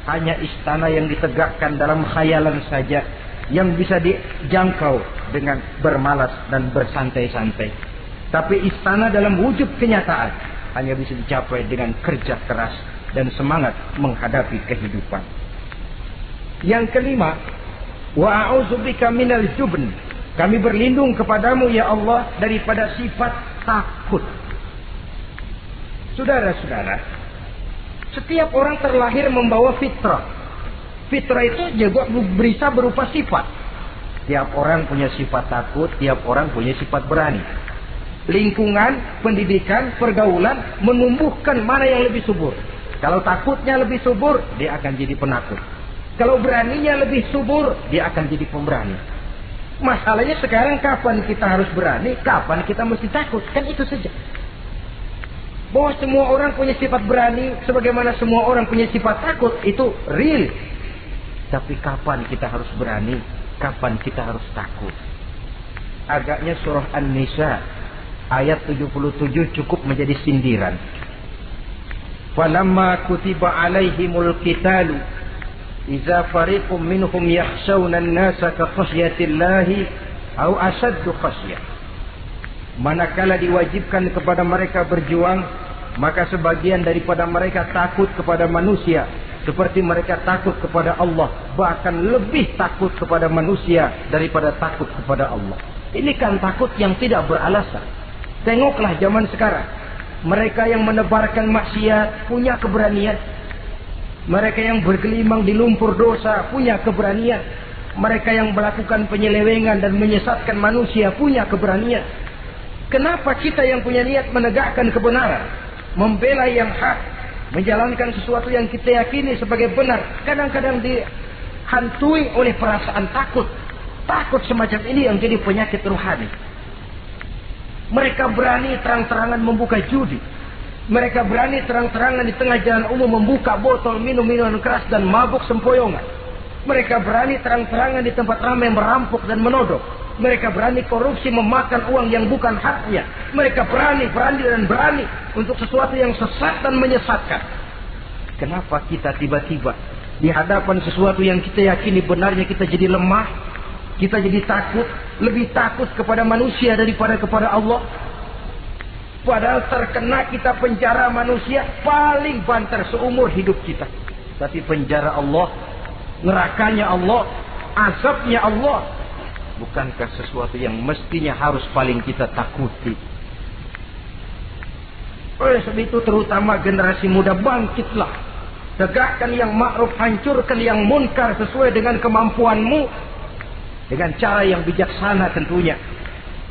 hanya istana yang ditegakkan dalam khayalan saja yang bisa dijangkau dengan bermalas dan bersantai-santai. Tapi istana dalam wujud kenyataan hanya bisa dicapai dengan kerja keras dan semangat menghadapi kehidupan. Yang kelima, wa a'udzubika minal jubn. Kami berlindung kepadamu ya Allah daripada sifat takut. Saudara-saudara, setiap orang terlahir membawa fitrah. Fitrah itu juga bisa berupa sifat. Tiap orang punya sifat takut, tiap orang punya sifat berani. Lingkungan, pendidikan, pergaulan menumbuhkan mana yang lebih subur. Kalau takutnya lebih subur, dia akan jadi penakut. Kalau beraninya lebih subur, dia akan jadi pemberani. Masalahnya sekarang kapan kita harus berani, kapan kita mesti takut. Kan itu saja. Bahwa semua orang punya sifat berani, sebagaimana semua orang punya sifat takut, itu real. Tapi kapan kita harus berani, kapan kita harus takut? Agaknya surah An-Nisa ayat 77 cukup menjadi sindiran. Falamma kutiba alaihimul qitalu idza fariqum minhum yakhshawna an-nasa ka khasyatillahi aw ashaddu khasyah. Manakala diwajibkan kepada mereka berjuang, maka sebagian daripada mereka takut kepada manusia seperti mereka takut kepada Allah, bahkan lebih takut kepada manusia daripada takut kepada Allah. Ini kan takut yang tidak beralasan. Tengoklah zaman sekarang. Mereka yang menebarkan maksiat punya keberanian. Mereka yang bergelimang di lumpur dosa punya keberanian. Mereka yang melakukan penyelewengan dan menyesatkan manusia punya keberanian. Kenapa kita yang punya niat menegakkan kebenaran, membela yang hak, menjalankan sesuatu yang kita yakini sebagai benar, kadang-kadang dihantui oleh perasaan takut? Takut semacam ini yang jadi penyakit rohani. Mereka berani terang-terangan membuka judi. Mereka berani terang-terangan di tengah jalan umum membuka botol minum-minuman keras dan mabuk sempoyongan. Mereka berani terang-terangan di tempat ramai merampok dan menodok. Mereka berani korupsi, memakan uang yang bukan haknya. Mereka berani untuk sesuatu yang sesat dan menyesatkan. Kenapa kita tiba-tiba di hadapan sesuatu yang kita yakini benarnya kita jadi lemah? Kita jadi takut, lebih takut kepada manusia daripada kepada Allah. Padahal terkena kita penjara manusia paling banter seumur hidup kita. Tapi penjara Allah, nerakanya Allah, azabnya Allah, bukankah sesuatu yang mestinya harus paling kita takuti? Oleh sebab itu terutama generasi muda, bangkitlah. Tegakkan yang ma'ruf, hancurkan yang munkar sesuai dengan kemampuanmu. Dengan cara yang bijaksana tentunya.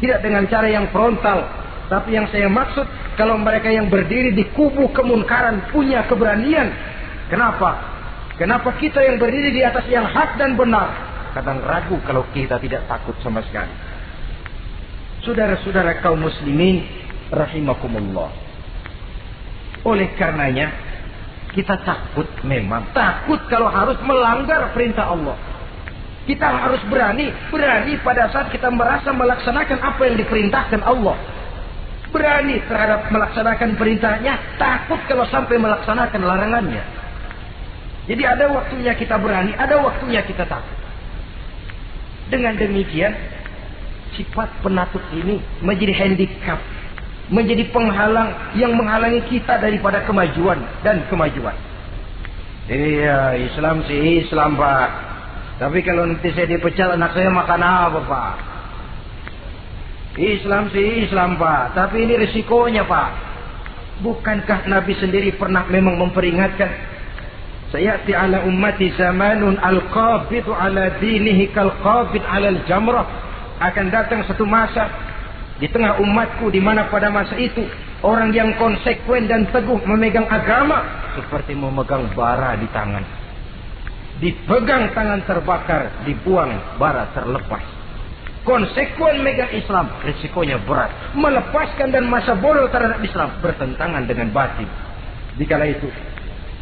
Tidak dengan cara yang frontal. Tapi yang saya maksud, kalau mereka yang berdiri di kubu kemunkaran punya keberanian. Kenapa? Kenapa kita yang berdiri di atas yang hak dan benar kadang ragu kalau kita tidak takut sama sekali? Saudara-saudara kaum muslimin rahimakumullah. Oleh karenanya kita takut, memang takut kalau harus melanggar perintah Allah. Kita harus berani pada saat kita merasa melaksanakan apa yang diperintahkan Allah. Berani terhadap melaksanakan perintahnya, takut kalau sampai melaksanakan larangannya. Jadi ada waktunya kita berani, ada waktunya kita takut. Dengan demikian, sifat penakut ini menjadi handicap, menjadi penghalang yang menghalangi kita daripada kemajuan dan kemajuan. Iya, Islam sih Islam, Pak. Tapi kalau nanti saya dipecat, anak saya makan apa, Pak? Islam sih Islam, Pak. Tapi ini risikonya, Pak. Bukankah Nabi sendiri pernah memang memperingatkan, sayati ala ummati zamanun al-qabidu ala dinihi kal-qabid ala al-jamrah. Akan datang satu masa di tengah umatku di mana pada masa itu orang yang konsekuen dan teguh memegang agama seperti memegang bara di tangan. Dipegang tangan terbakar, dibuang bara terlepas. Konsekuen megang Islam, risikonya berat. Melepaskan dan masa bodoh terhadap Islam bertentangan dengan batin. Dikala itu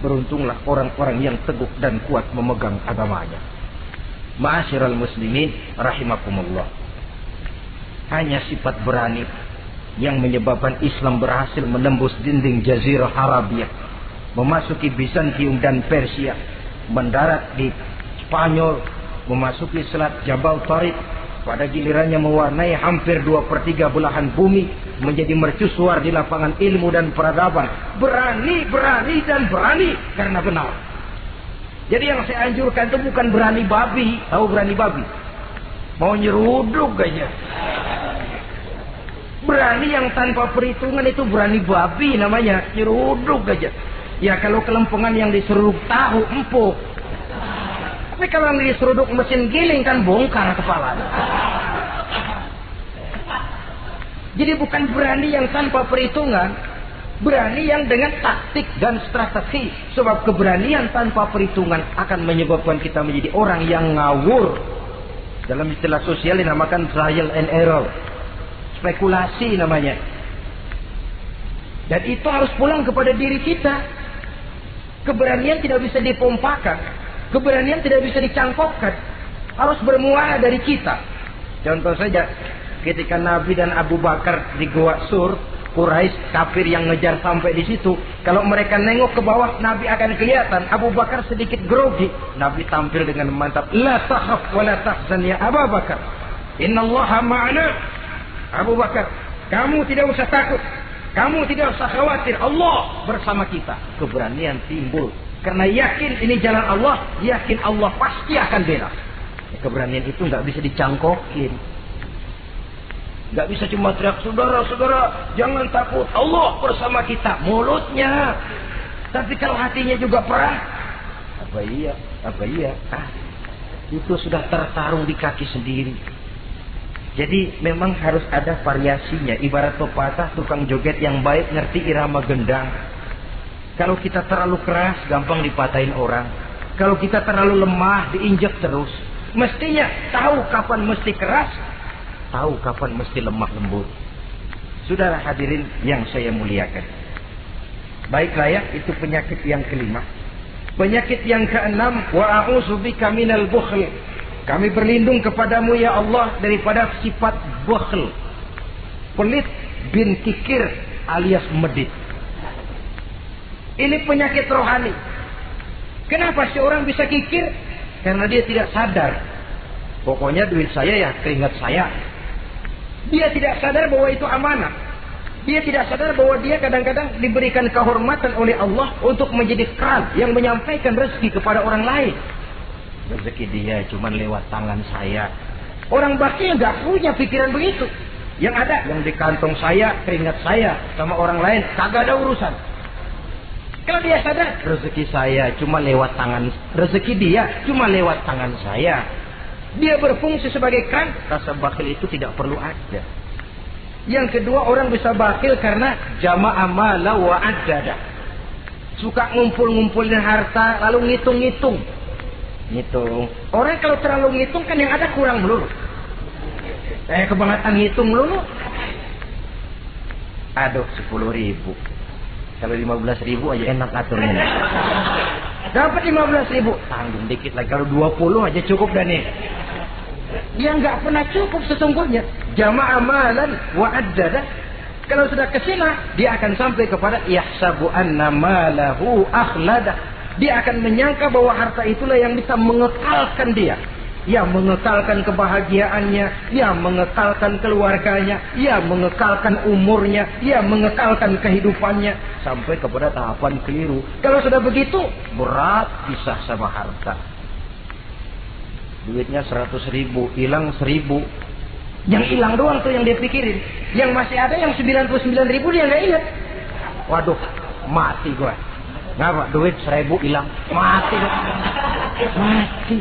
beruntunglah orang-orang yang teguh dan kuat memegang agamanya. Ma'asyiral muslimin rahimakumullah. Hanya sifat berani yang menyebabkan Islam berhasil menembus dinding Jazirah Arabia, memasuki Bizantium dan Persia, mendarat di Spanyol, memasuki Selat Jabal Tariq, pada gilirannya mewarnai hampir 2/3 belahan bumi, menjadi mercusuar di lapangan ilmu dan peradaban. Berani karena benar. Jadi yang saya anjurkan itu bukan berani babi. Tahu berani babi? Mau nyeruduk aja. Berani yang tanpa perhitungan itu berani babi namanya. Nyeruduk aja. Ya kalau kelempengan yang diseruduk tahu empuk. Tapi kalau yang diseruduk mesin giling kan bongkar kepala. Jadi bukan berani yang tanpa perhitungan, berani yang dengan taktik dan strategi. Sebab keberanian tanpa perhitungan akan menyebabkan kita menjadi orang yang ngawur. Dalam istilah sosial dinamakan trial and error, spekulasi namanya. Dan itu harus pulang kepada diri kita. Keberanian tidak bisa dipompakan. Keberanian tidak bisa dicangkokkan. Harus bermuara dari kita. Contoh saja, ketika Nabi dan Abu Bakar di Gua Sur, Quraisy kafir yang ngejar sampai di situ. Kalau mereka nengok ke bawah, Nabi akan kelihatan. Abu Bakar sedikit grogi. Nabi tampil dengan mantap. La takhaf wa la tahzan ya Abu Bakar. Innallaha ma'ana. Abu Bakar, kamu tidak usah takut. Kamu tidak usah khawatir. Allah bersama kita. Keberanian timbul. Karena yakin ini jalan Allah, yakin Allah pasti akan bela. Keberanian itu nggak bisa dicangkokin. Nggak bisa cuma teriak, saudara-saudara, jangan takut, Allah bersama kita. Mulutnya. Tapi kalau hatinya juga perang. Apa iya? Itu sudah tertarung di kaki sendiri. Jadi memang harus ada variasinya. Ibarat pepatah, tukang joget yang baik ngerti irama gendang. Kalau kita terlalu keras, gampang dipatahin orang. Kalau kita terlalu lemah, diinjak terus. Mestinya tahu kapan mesti keras, tahu kapan mesti lemah lembut. Saudara hadirin yang saya muliakan. Baiklah ya, itu penyakit yang kelima. Penyakit yang keenam, wa a'udzubika minal bukhl. Kami berlindung kepadamu ya Allah daripada sifat bakhl, pelit bin kikir alias medit. Ini penyakit rohani. Kenapa sih orang bisa kikir? Karena dia tidak sadar. Pokoknya duit saya ya keringat saya. Dia tidak sadar bahwa itu amanah. Dia tidak sadar bahwa dia kadang-kadang diberikan kehormatan oleh Allah untuk menjadi keran yang menyampaikan rezeki kepada orang lain. Rezeki dia cuma lewat tangan saya. Orang bakhil nggak punya pikiran begitu. Yang ada yang di kantong saya, keringat saya, sama orang lain kagak ada urusan. Kalau dia sadar rezeki saya cuma lewat tangan, rezeki dia cuma lewat tangan saya. Dia berfungsi sebagai keran, rasa bakhil itu tidak perlu ada. Yang kedua, orang bisa bakhil karena jama'a mala wa addada. Suka ngumpul-ngumpulin harta lalu ngitung-ngitung. Ngitung. Orang kalau terlalu ngitung kan yang ada kurang melulu. Kebangetan ngitung melulu. Aduh, 10.000. Kalau 15.000 aja enak aturnya. Dapat 15.000, tanggung dikit lagi. Kalau 20 aja cukup dah nih. Dia nggak pernah cukup sesungguhnya. Jama'a malan wa addada. Kalau sudah kesina, dia akan sampai kepada yahsabu anna malahu akhlada. Dia akan menyangka bahwa harta itulah yang bisa mengekalkan dia. Ya mengekalkan kebahagiaannya, ya mengekalkan keluarganya, ya mengekalkan umurnya, ya mengekalkan kehidupannya. Sampai kepada tahapan keliru. Kalau sudah begitu, berat pisah sama harta. Duitnya 100.000, hilang 1.000. Yang hilang doang tuh yang dia pikirin. Yang masih ada yang 99.000 dia nggak ingat. Waduh, mati gua. Ngapa? Duit 1.000 hilang, mati gua. Mati.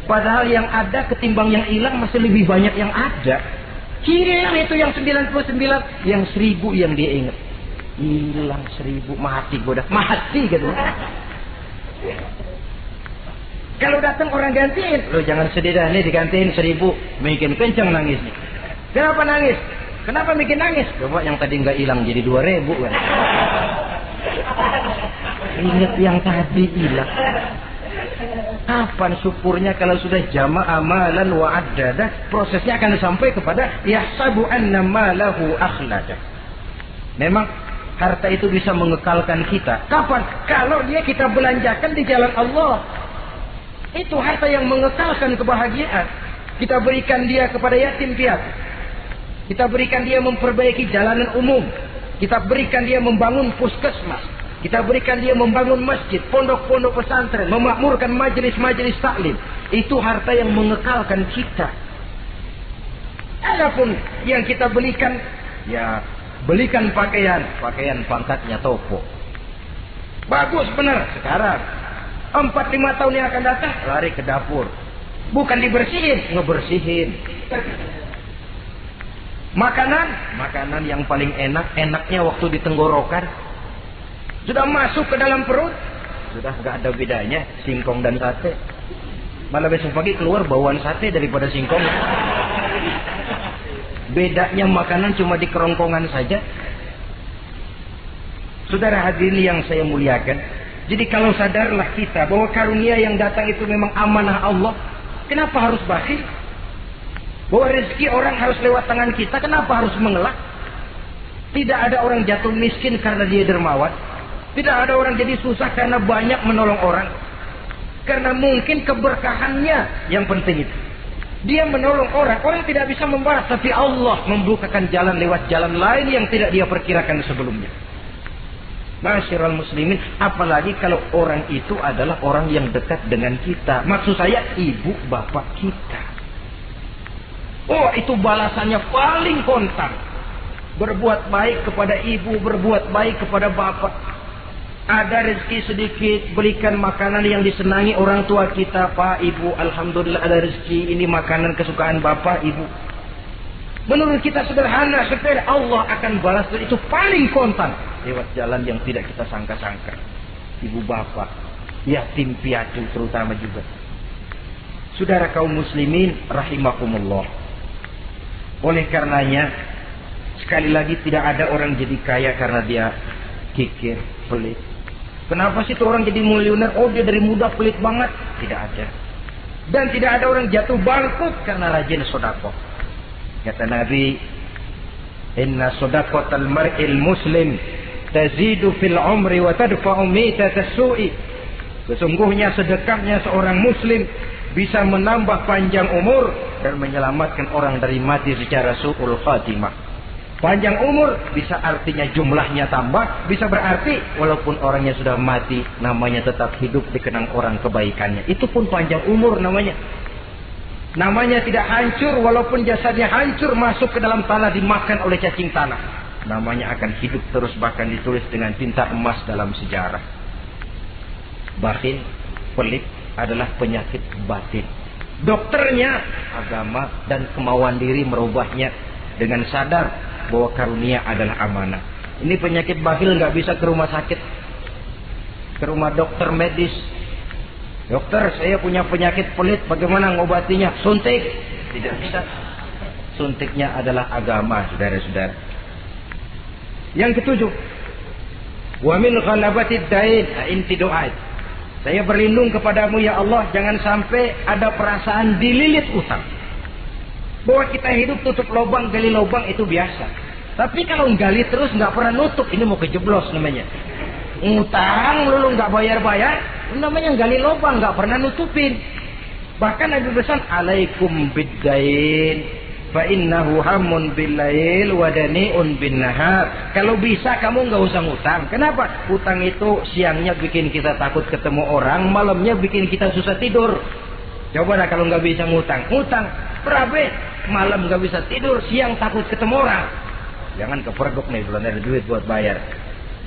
Padahal yang ada ketimbang yang hilang masih lebih banyak yang ada. Hilang itu yang 99, yang 1.000 yang dia ingat. Hilang 1.000, mati gua dah. Mati gitu. Kalau datang orang gantiin, lo jangan sedih dah, nih digantiin 1.000, bikin kencang nangisnya. Kenapa nangis? Kenapa bikin nangis? Coba yang tadi nggak hilang jadi 2.000 kan? Ingat yang tadi hilang. Kapan syukurnya kalau sudah jama'a malan wa addada, prosesnya akan sampai kepada yahsabu anna malahu akhlada. Memang harta itu bisa mengekalkan kita. Kapan? Kalau dia kita belanjakan di jalan Allah. Itu harta yang mengekalkan kebahagiaan. Kita berikan dia kepada yatim piatu. Kita berikan dia memperbaiki jalanan umum. Kita berikan dia membangun puskesmas. Kita berikan dia membangun masjid, pondok-pondok pesantren, memakmurkan majelis-majelis taklim. Itu harta yang mengekalkan kita. Adapun yang kita belikan, ya belikan pakaian pangkatnya toko. Bagus benar sekarang. 4-5 tahun yang akan datang lari ke dapur, bukan dibersihin, ngebersihin. Makanan yang paling enaknya waktu di tenggorokan, sudah masuk ke dalam perut, sudah nggak ada bedanya singkong dan sate. Malah besok pagi keluar bauan sate daripada singkong. Bedanya makanan cuma di kerongkongan saja. Saudara hadirin yang saya muliakan, jadi kalau sadarlah kita bahwa karunia yang datang itu memang amanah Allah, kenapa harus bakhil? Bahwa rezeki orang harus lewat tangan kita, kenapa harus mengelak? Tidak ada orang jatuh miskin karena dia dermawan. Tidak ada orang jadi susah karena banyak menolong orang. Karena mungkin keberkahannya yang penting itu. Dia menolong orang, orang tidak bisa membalas, tapi Allah membukakan jalan lewat jalan lain yang tidak dia perkirakan sebelumnya. Masyiral muslimin, apalagi kalau orang itu adalah orang yang dekat dengan kita. Maksud saya ibu bapak kita. Oh, itu balasannya paling kontan. Berbuat baik kepada ibu, berbuat baik kepada bapak. Ada rezeki sedikit, berikan makanan yang disenangi orang tua kita. Pak, ibu, alhamdulillah ada rezeki, ini makanan kesukaan bapak, ibu. Menurut kita sederhana, sepele, Allah akan balas itu paling kontan lewat jalan yang tidak kita sangka-sangka. Ibu bapak, yatim piatu terutama juga. Saudara kaum muslimin rahimakumullah. Oleh karenanya, sekali lagi tidak ada orang jadi kaya karena dia kikir, pelit. Kenapa sih tuh orang jadi miliuner? Oh, dia dari muda pelit banget. Tidak ada. Dan tidak ada orang jatuh bangkrut karena rajin sedekah. Kata Nabi, inna sadaqatal mar'il muslim tazidu fil umri wa tadfa'u mitatas su'i. Sesungguhnya sedekahnya seorang muslim bisa menambah panjang umur dan menyelamatkan orang dari mati secara su'ul khatimah. Panjang umur bisa artinya jumlahnya tambah, bisa berarti walaupun orangnya sudah mati, namanya tetap hidup dikenang orang kebaikannya. Itu pun panjang umur namanya. Namanya tidak hancur walaupun jasadnya hancur masuk ke dalam tanah dimakan oleh cacing tanah. Namanya akan hidup terus, bahkan ditulis dengan tinta emas dalam sejarah. Bakhil, pelit adalah penyakit batin. Dokternya agama dan kemauan diri merubahnya dengan sadar bahwa karunia adalah amanah. Ini penyakit bakhil nggak bisa ke rumah sakit, ke rumah dokter medis. Dokter, saya punya penyakit pelit, bagaimana ngobatinya? Suntik. Tidak bisa. Suntiknya adalah agama, saudara-saudara. Yang ketujuh, wa min ghalabatid dain, inti doa. Saya berlindung kepadamu ya Allah, jangan sampai ada perasaan dililit utang. Bahwa kita hidup tutup lubang, gali lubang itu biasa. Tapi kalau gali terus nggak pernah nutup, ini mau kejeblos namanya. Ngutang lu nggak bayar-bayar, namanya gali lubang, nggak pernah nutupin. Bahkan Nabi pesan, alaikum biddain, fa innahu hamun billail wa dani'un bin nahar. Kalau bisa kamu nggak usah ngutang. Kenapa? Utang itu siangnya bikin kita takut ketemu orang, malamnya bikin kita susah tidur. Coba dah kalau nggak bisa ngutang, berabe, malam nggak bisa tidur, siang takut ketemu orang. Jangan kepergok nih, belum ada duit buat bayar.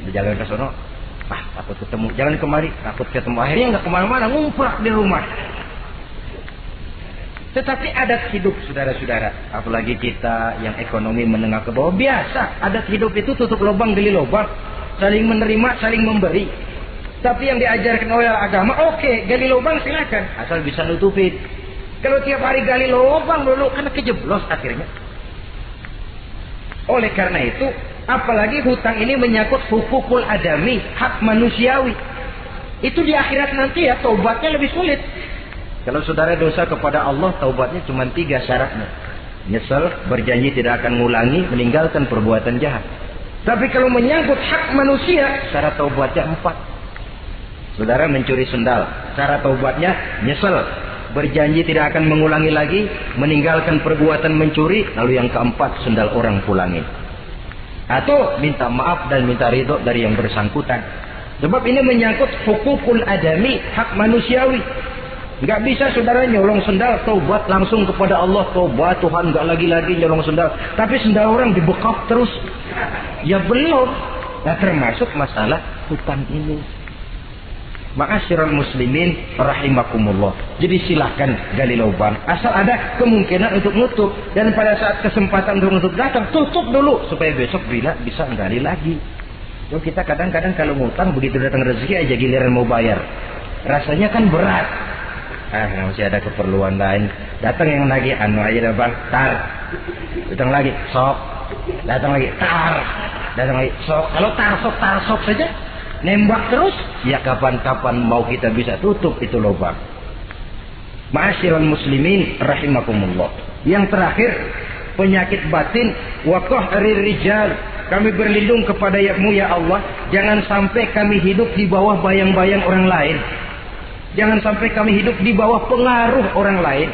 Di jalan ke sono, takut ketemu. Jangan kemari, takut ketemu. Akhirnya nggak kemana-mana, ngumprak di rumah. Tetapi adat hidup, saudara-saudara, apalagi kita yang ekonomi menengah ke bawah, biasa. Adat hidup itu tutup lubang, gali lubang, saling menerima, saling memberi. Tapi yang diajarkan oleh agama, oke, gali lubang silakan, asal bisa nutupin. Kalau tiap hari gali lubang dulu, kan kejeblos akhirnya. Oleh karena itu, apalagi hutang ini menyangkut hukukul adami, hak manusiawi. Itu di akhirat nanti ya, taubatnya lebih sulit. Kalau saudara dosa kepada Allah, taubatnya cuma 3 syaratnya. Nyesel, berjanji tidak akan mengulangi, meninggalkan perbuatan jahat. Tapi kalau menyangkut hak manusia, syarat taubatnya 4. Saudara mencuri sendal, cara taubatnya nyesel, berjanji tidak akan mengulangi lagi, meninggalkan perbuatan mencuri, lalu yang keempat sendal orang pulangin. Atau minta maaf dan minta ridho dari yang bersangkutan. Sebab ini menyangkut hukukul adami, hak manusiawi. Nggak bisa saudara nyolong sendal, taubat langsung kepada Allah, taubat Tuhan, nggak lagi-lagi nyolong sendal. Tapi sendal orang dibekap terus, ya belum. Nah termasuk masalah hutang ini. Ma'asyiral muslimin rahimakumullah. Jadi silahkan gali lubang, asal ada kemungkinan untuk nutup. Dan pada saat kesempatan untuk nutup datang, tutup dulu supaya besok bila bisa gali lagi. So, kita kadang-kadang kalau ngutang begitu datang rezeki aja giliran mau bayar, rasanya kan berat. Masih ada keperluan lain. Datang yang lagi aja dah bang, tar. Datang lagi, sok. Datang lagi, tar. Datang lagi, sok. Kalau tar sok saja, nembak terus, ya kapan-kapan mau kita bisa tutup itu lubang. Ma'asyiral muslimin rahimakumullah. Yang terakhir, penyakit batin wa qahrir rijal. Kami berlindung kepada-Mu ya Allah, jangan sampai kami hidup di bawah bayang-bayang orang lain. Jangan sampai kami hidup di bawah pengaruh orang lain,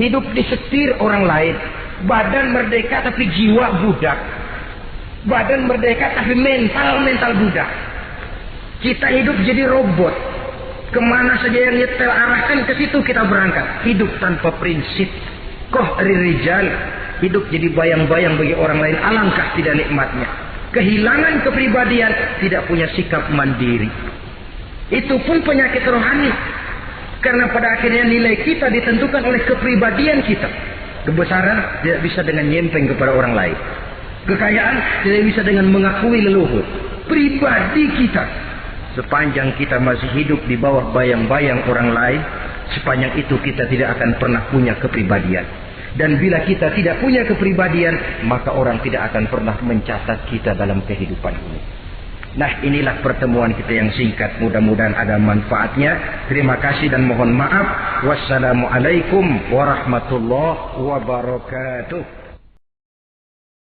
hidup disetir orang lain. Badan merdeka tapi jiwa budak. Badan merdeka tapi mental budak. Kita hidup jadi robot. Kemana saja yang nyetel arahkan, ke situ kita berangkat. Hidup tanpa prinsip. Qahrir rijal. Hidup jadi bayang-bayang bagi orang lain. Alangkah tidak nikmatnya. Kehilangan kepribadian, tidak punya sikap mandiri. Itu pun penyakit rohani. Karena pada akhirnya nilai kita ditentukan oleh kepribadian kita. Kebesaran tidak bisa dengan nyempeng kepada orang lain. Kekayaan tidak bisa dengan mengakui leluhur. Pribadi kita, sepanjang kita masih hidup di bawah bayang-bayang orang lain, sepanjang itu kita tidak akan pernah punya kepribadian. Dan bila kita tidak punya kepribadian, maka orang tidak akan pernah mencatat kita dalam kehidupan ini. Nah, inilah pertemuan kita yang singkat. Mudah-mudahan ada manfaatnya. Terima kasih dan mohon maaf. Wassalamualaikum warahmatullahi wabarakatuh.